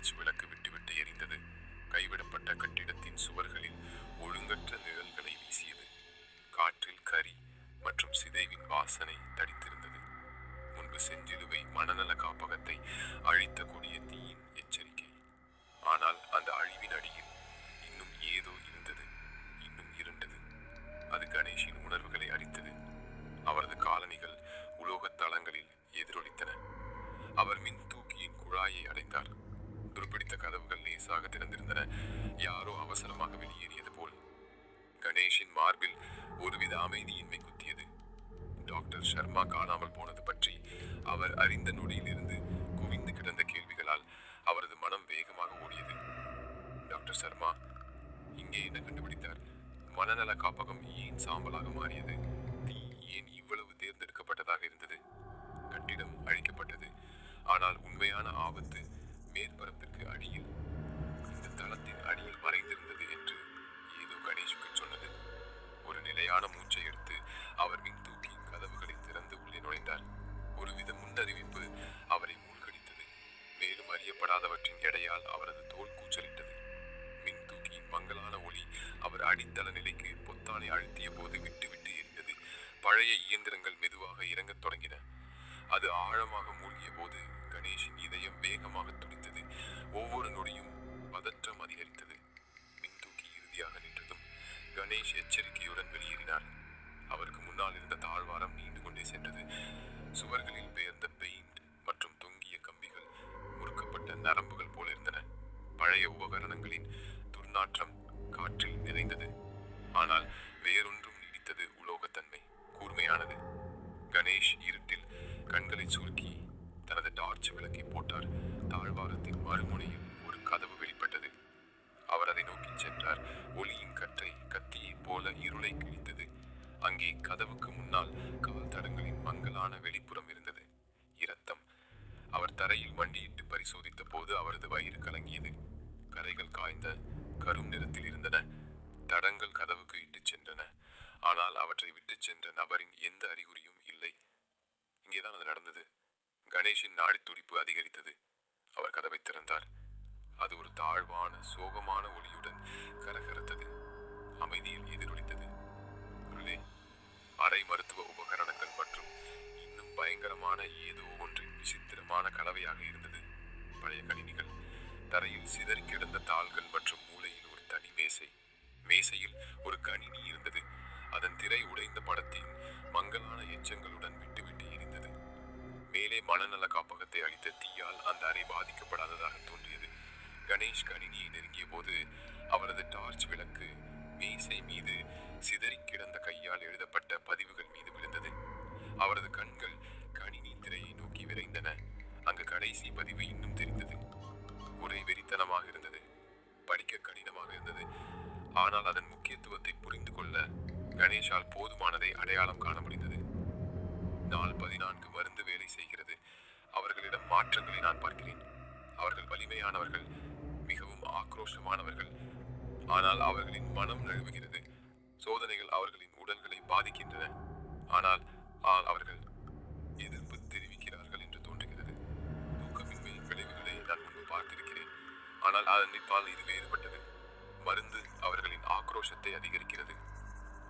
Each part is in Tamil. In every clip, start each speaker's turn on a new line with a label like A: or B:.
A: டார்ச் விளக்கு விட்டுவிட்டு எரிந்தது. கைவிடப்பட்ட கட்டிடத்தின் சுவர்களில் ஒழுங்கற்ற நிழல்களை வீசியது. காற்றில் கரி மற்றும் சிதைவின் வாசனை தடித்திருந்தது. முன்பு செஞ்சிலுவை மனநல காப்பகத்தை அழித்த கொடிய தீயின் எச்சரிக்கை. ஆனால் அந்த அழிவின் அடியில் இன்னும் ஏதோ இருந்தது, இன்னும் இருண்டது. அது கணேஷின் உணர்வுகளை அடித்தது. அவரது காலணிகள் உலோகத் தளங்களில் எதிரொலித்தன. அவர் மின் தூக்கியின் குழாயை அடைந்தார். துருப்பிடித்த கதவுகள் லேசாக திறந்திருந்தன, யாரோ அவசரமாக வெளியேறியது போல். கணேஷின் மார்பில் ஒருவித அமைதியின்மை குத்தியது. டாக்டர் சர்மா காணாமல் போனது பற்றி அவர் அறிந்த நொடியிலிருந்து குவிந்து கிடந்த கேள்விகளால் அவரது மனம் வேகமாக ஓடியது. டாக்டர் சர்மா இங்கே என்ன கண்டுபிடித்தார்? மனநல காப்பகம் ஏன் சாம்பலாக மாறியது? தீ ஏன் இவ்வளவு தேர்ந்தெடுக்கப்பட்டதாக இருந்தது? கட்டிடம் அழிக்கப்பட்டது, ஆனால் உண்மையான ஆபத்து மேற்பரப்பிற்கு அடியில், இந்த தளத்தின் அடியில் மறைந்திருந்தது என்று ஏதோ கணேஷுக்கு சொன்னது. ஒரு நிலையான மூச்சை எடுத்து அவர் மின் தூக்கி கதவுகளை திறந்து உள்ளே நுழைந்தார். ஒருவித முன்னறிவிப்பு அவரை மூழ்கடித்தது. மேலும் அறியப்படாதவற்றின் எடையால் அவரது தோல் கூச்சலிட்டது. மின் தூக்கியின் மங்கலான ஒளி அவர் அடித்தள நிலைக்கு பொத்தானை அழுத்திய போது விட்டு விட்டு எரிந்தது. பழைய இயந்திரங்கள் மெதுவாக இறங்கத் தொடங்கின. அது ஆழமாக மூழ்கிய போது கணேஷின் இதயம் வேகமாக துடித்தது. ஒவ்வொரு நொடியும் பதற்றம் அதிகரித்தது. மின் தூக்கி இறுதியாக நின்றதும் கணேஷ் எச்சரிக்கையுடன் வெளியேறினார். அவருக்கு முன்னால் இருந்த தாழ்வாரம் நீண்டு கொண்டே சென்றது. சுவர்களில் பெயர்ந்த பெயிண்ட் மற்றும் தொங்கிய கம்பிகள் முறுக்கப்பட்ட நரம்புகள் போல இருந்தன. பழைய உபகரணங்களின் துர்நாற்றம் காற்றில் நிறைந்தது. ஆனால் வேறொன்றும் நீடித்தது. உலோகத்தன்மை, கூர்மையானது. கணேஷ் இருட்டில் கண்களை சுருக்கி தனது டார்ச் விளக்கை போட்டார். தாழ்வாரத்தின் மறுமுனையில் ஒரு கதவு வெளிப்பட்டது. அவர் அதை நோக்கி சென்றார். ஒளியின் கற்றை கத்தியைப் போல இருளை கிழித்தது. அங்கே கதவுக்கு முன்னால் கால் தடங்களின் மங்கலான வெளிப்புறம் இருந்தது. இரத்தம். அவர் தரையில் மண்டியிட்டு பரிசோதித்த போது அவரது வயிறு கலங்கியது. கரைகள் காய்ந்த கரும் நிறத்தில் இருந்தன. தடங்கள் கதவுக்கு இட்டுச் சென்றன, ஆனால் அவற்றை விட்டுச் சென்ற நபரின் எந்த அறிகுறியும் இல்லை. இங்கேதான் அது நடந்தது. கணேஷின் நாடி துடிப்பு அதிகரித்தது. அவர் கதவை திறந்தார். அது ஒரு தாழ்வான சோகமான ஒளியுடன் கரகரத்தது. அமைதியில் எதிரொலித்தது. உள்ளே அரை மருத்துவ உபகரணங்கள் மற்றும் இன்னும் பயங்கரமான ஏதோ ஒன்றின் விசித்திரமான கலவையாக இருந்தது. பழைய கணினிகள், தரையில் சிதறி கிடந்த தாள்கள் மற்றும் மூலையில் ஒரு தனி மேசை. மேசையில் ஒரு கணினி இருந்தது. அதன் திரை உடைந்த படத்தின் மங்கலான எச்சங்களுடன் விட்டுவிட்டு எரிந்தது. மேலே மனநல காப்பகத்தை அழித்த தீயால் அந்த அறை பாதிக்கப்படாததாக தோன்றியது. கணேஷ் கணினியை நெருங்கிய போது அவரது டார்ச் விளக்கு மேசை மீது சிதறி கிடந்த கையால் எழுதப்பட்ட பதிவுகள் மீது விழுந்தது. அவரது கண்கள் கணினி திரையை நோக்கி விரைந்தன. அங்கு கடைசி பதிவு இன்னும் தெரிந்தது. ஒரே வெறித்தனமாக இருந்தது. படிக்க கடினமாக இருந்தது. ஆனால் அதன் முக்கியத்துவத்தை புரிந்து கொள்ள கணேஷால் போதுமானதை அடையாளம் காண முடிந்தது. நாள் 14 மருந்து வேலை செய்கிறது. அவர்களிடம் மாற்றங்களை நான் பார்க்கிறேன். அவர்கள் வலிமையானவர்கள், மிகவும் ஆக்ரோஷமானவர்கள். ஆனால் அவர்களின் மனம் நழுவுகிறது. சோதனைகள் அவர்களின் உடல்களை பாதிக்கின்றன. ஆனால் அவர்கள் எதிர்ப்பு தெரிவிக்கிறார்கள் என்று தோன்றுகிறது. தூக்கமின்மையின் விளைவுகளை நான் முன்பு பார்த்திருக்கிறேன். ஆனால் அதன்பால் இது வேறுபட்டது. மருந்து அவர்களின் ஆக்ரோஷத்தை அதிகரிக்கிறது.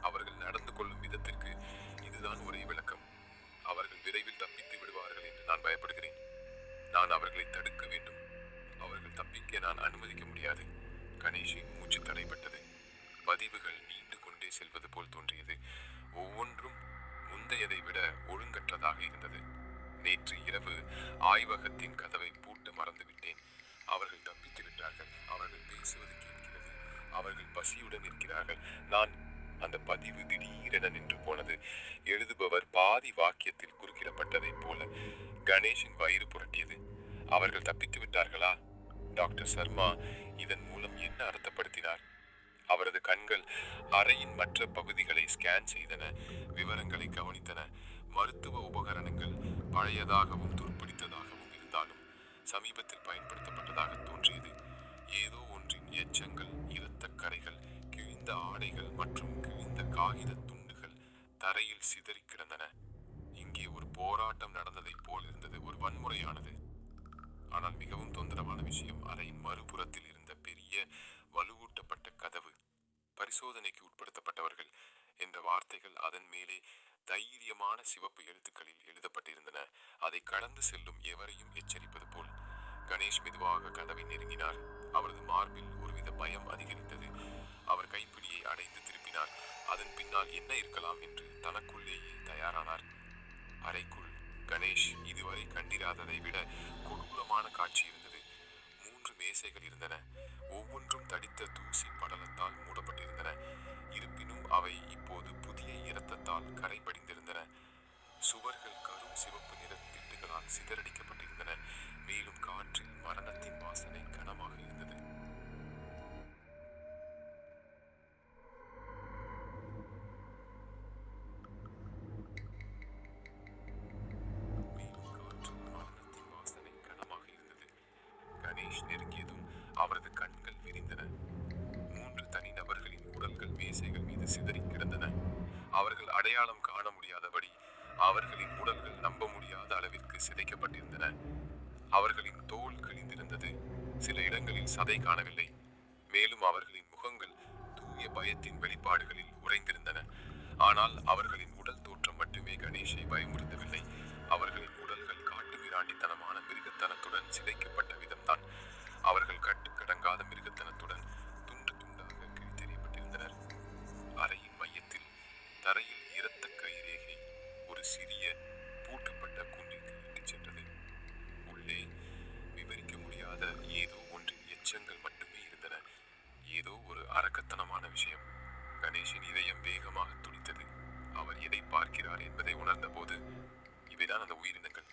A: அவர்கள் நடந்து கொள்ளும் விதத்திற்கு இதுதான் ஒரே விளக்கம். அவர்கள் விரைவில் தப்பித்து விடுவார்கள் என்று நான் பயப்படுகிறேன். நான் அவர்களை தடுக்க வேண்டும். அவர்கள் தப்பிக்க நான் அனுமதிக்க முடியாது. கணேஷின் மூச்சு தடைப்பட்டது. பதிவுகள் நீண்டு கொண்டே செல்வது போல் தோன்றியது. ஒவ்வொன்றும் முந்தையதை விட ஒழுங்கற்றதாக இருந்தது. நேற்று இரவு ஆய்வகத்தின் கதவை பூட்ட மறந்துவிட்டேன். அவர்கள் தப்பித்து விட்டார்கள். அவர்கள் பேசுவது கேட்கிறது. அவர்கள் பசியுடன் இருக்கிறார்கள். நான் அந்த பதிவு திடீரென நின்று போனது. எழுதுபவர் பாதி வாக்கியத்தில் குறுக்கிடப்பட்டதைப் போல கணேஷின் வயிறு புரட்டியது. அவர்கள் தப்பித்து விட்டார்களா? டாக்டர் சர்மா இதன் மூலம் என்ன அர்த்தப்படுத்தினார்? அவரது கண்கள் அறையின் மற்ற பகுதிகளை ஸ்கேன் செய்தன, விவரங்களை கவனித்தன. மருத்துவ உபகரணங்கள் பழையதாகவும் துருப்பிடித்ததாகவும் இருந்தாலும் சமீபத்தில் பயன்படுத்தப்பட்டதாக தோன்றியது. ஏதோ ஒன்றின் எச்சங்கள், இரத்த கரைகள், கிழிந்த ஆடைகள் மற்றும் கிழிந்த காகித துண்டுகள் தரையில் சிதறி கிடந்தன. இங்கே ஒரு போராட்டம் நடந்ததைப் போல் இருந்தது. ஒரு வன்முறையானது, ஆனால் மிகவும் தொந்தரவான விஷயம் அறையின் மறுபுறத்தில் இருந்த பெரிய வலுவூட்டப்பட்ட கதவு. பரிசோதனைக்கு உட்படுத்தப்பட்டவர்கள் என்ற வார்த்தைகள் அதன் மேலே தைரியமான சிவப்பு எழுத்துக்களில் எழுதப்பட்டிருந்தன. அதை கடந்து செல்லும் எவரையும் எச்சரிப்பது போல். கணேஷ் மெதுவாக கதவை நெருங்கினார். அவரது மார்பில் ஒருவித பயம் அதிகரித்தது. அவர் கைப்பிடியை அடைந்து திருப்பினார். அதன் பின்னால் என்ன இருக்கலாம் என்று தனக்குள்ளேயே தயாரானார். அறைக்குள் கணேஷ் இதுவரை கண்டிராததை விட கொடூரமான காட்சி இருந்தது. 3 மேசைகள் இருந்தன. ஒவ்வொன்றும் தடித்த தூசி படலத்தால் மூடப்பட்டிருந்தன. இருப்பினும் அவை இப்போது புதிய இரத்தத்தால் கரை படிந்திருந்தன. சுவர்கள் கரும் சிவப்பு நிற திட்டுகளால் சிதறடிக்கப்பட்டிருந்தன. மேலும் காற்றில் மரணத்தின் வாசனை கனமாக இருந்தது. கணேஷ் நெருங்கியதும் அவரது கண்கள் விரிந்தன. 3 தனிநபர்களின் உடல்கள் மேசைகள் மீது சிதறி கிடந்தன. அவர்கள் அடையாளம் காண முடியாதபடி அவர்களின் உடல்கள் நம்ப முடியாத அளவிற்கு சிதைக்கப்பட்டிருந்தன. அவர்களின் தோல் கிழிந்திருந்தது. சில இடங்களில் சதை காணவில்லை. மேலும் அவர்களின் முகங்கள் தூய பயத்தின் வெளிப்பாடுகளில் உறைந்திருந்தன. ஆனால் அவர்களின் உடல் தோற்றம் மட்டுமே கணேஷை பயமுறுத்தவில்லை. அவர்களின் உடல்கள் காட்டு மிராண்டித்தனமான மிருகத்தனத்துடன் சிதைக்கப்பட்ட விதம்தான். அவர்கள் கட்டுக்கடங்காத மிருகத்தனத்துடன் துண்டு துண்டாக கிழித்தெறியப்பட்டிருந்தனர். அறையின் மையத்தில் தரையில் இரத்த கைரேகை ஒரு சிறிய பூட்டப்பட்ட குண்டிற்கு இட்டுச் சென்றது. உள்ளே விவரிக்க முடியாத ஏதோ ஒன்றின் எச்சங்கள் மட்டுமே இருந்தன. ஏதோ ஒரு அரக்கத்தனமான விஷயம். கணேஷின் இதயம் வேகமாக துடித்தது. அவர் எதை பார்க்கிறார் என்பதை உணர்ந்த போது, இவைதான் அந்த உயிரினங்கள்.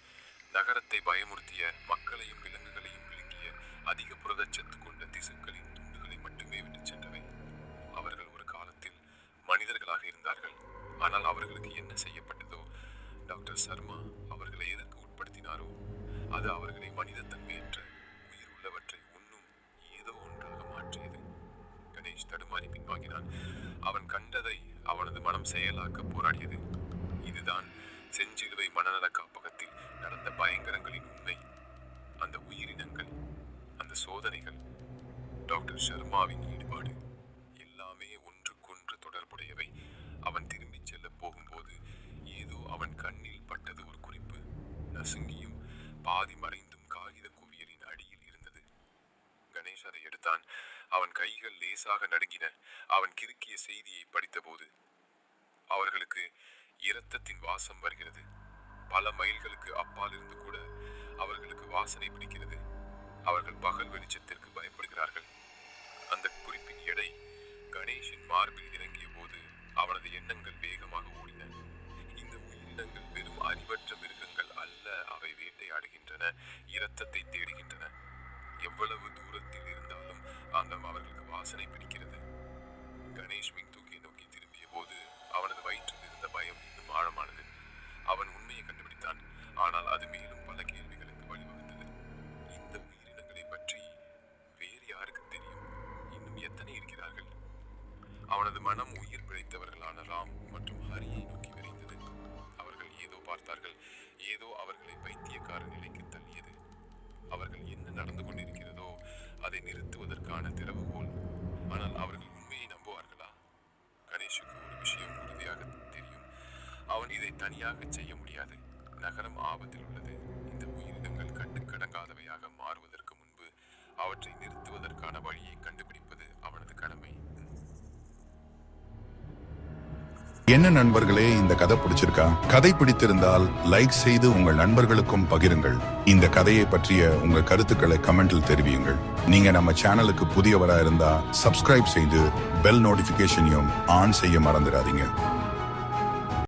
A: நகரத்தை பயமுறுத்திய, மக்களையும் விலங்குகளையும் விழுங்கிய, அதிக புரதச்சத்து கொண்ட திசுக்களின் துண்டுகளை மட்டுமே விட்டு சென்றவை. அவர்கள் ஒரு காலத்தில் மனிதர்களாக இருந்தார்கள். ஆனால் அவர்களுக்கு என்ன செய்யப்பட்டதோ, டாக்டர் சர்மா அவர்களை எதற்கு உட்படுத்தினாரோ, அது அவர்களை மனிதத்தன்மையற்ற உயிர் உள்ளவற்றை உண்ணும் ஏதோ ஒன்றாக மாற்றியது. கணேஷ் தடுமாறி பின்வாங்கினான். அவன் கண்டதை அவனது மனம் செயலாக்க போராடியது. இதுதான் செஞ்சிலுவை மனநல காப்பகத்தில் நடந்த பயங்கரங்களின் உண்மை. அந்த உயிரினங்கள், அந்த சோதனைகள், டாக்டர் சர்மாவின் ஈடுபாடு, எல்லாமே ஒன்றுக்கொன்று தொடர்புடையவை. அவன் திரும்பிச் செல்ல போகும்போது ஏதோ அவன் கண்ணில் பட்டது. ஒரு குறிப்பு, நசுங்கியும் பாதி மறைந்தும் காகித குவியலின் அடியில் இருந்தது. கணேஷ் அதை எடுத்தான். அவன் கைகள் லேசாக நடுங்கின. அவன் கிறுக்கிய செய்தியை படித்தபோது, அவர்களுக்கு இரத்தத்தின் வாசம் வருகிறது. பல மைல்களுக்கு அப்பால் இருந்து கூட அவர்களுக்கு வாசனை பிடிக்கிறது. அவர்கள் பகல் வெளிச்சத்திற்கு பயப்படுகிறார்கள். அந்த குறிப்பின் எடை கணேஷின் மார்பில் இறங்கிய போது அவனது எண்ணங்கள் வேகமாக ஓடின. இந்த உயிரினங்கள் வெறும் அறிவற்ற மிருகங்கள் அல்ல. அவை வேட்டையாடுகின்றன, இரத்தத்தை தேடுகின்றன. எவ்வளவு தூரத்தில் இருந்தாலும் அவர்களுக்கு வாசனை பிடிக்கிறது. கணேஷ் மின்தூக்கியை நோக்கி திரும்பிய போது அவனது வயிற்றில் இருந்த பயம் இன்னும் ஆழமானது. அவன் உண்மையை கண்டுபிடித்தான். ஆனால் அது மேலும் பல கேள்விகளுக்கு வழிவகுத்தது. இந்த உயிரினங்களை பற்றி வேறு யாருக்கு தெரியும்? இன்னும் எத்தனை இருக்கிறார்கள்? அவனது மனம் உயிர் பிழைத்தவர்களான ராம் மற்றும் ஹரியை நோக்கி விரைந்தது. அவர்கள் ஏதோ பார்த்தார்கள். ஏதோ அவர்களை பைத்தியக்கார நிலைக்கு தள்ளியது. அவர்கள் என்ன நடந்து கொண்டிருக்கிறதோ அதை நிறுத்துவதற்கான திறவுகோல். ஆனால் அவர்கள் உண்மையை நம்புவார்களா? கணேஷுக்கு ஒரு விஷயம் உறுதியாக தெரியும். அவன் இதை தனியாக செய்ய முடியாது. நகரம் ஆபத்தில் உள்ளது. இந்த உயிரினங்கள் கட்டுக்கடங்காதவையாக மாறுவதற்கு முன்பு அவற்றை நிறுத்துவதற்கான வழியை கண்டுபிடிப்பது அவனது கடமை.
B: என்ன நண்பர்களே, இந்த கதை பிடிச்சிருக்கா? கதை பிடித்திருந்தால் லைக் செய்து உங்கள் நண்பர்களுக்கும் பகிருங்கள். இந்த கதையை பற்றிய உங்கள் கருத்துக்களை கமெண்டில் தெரிவியுங்கள். நீங்க நம்ம சேனலுக்கு புதியவரா இருந்தா சப்ஸ்கிரைப் செய்து பெல் நோட்டிபிகேஷனையும் ஆன் செய்ய மறந்துடாதீங்க.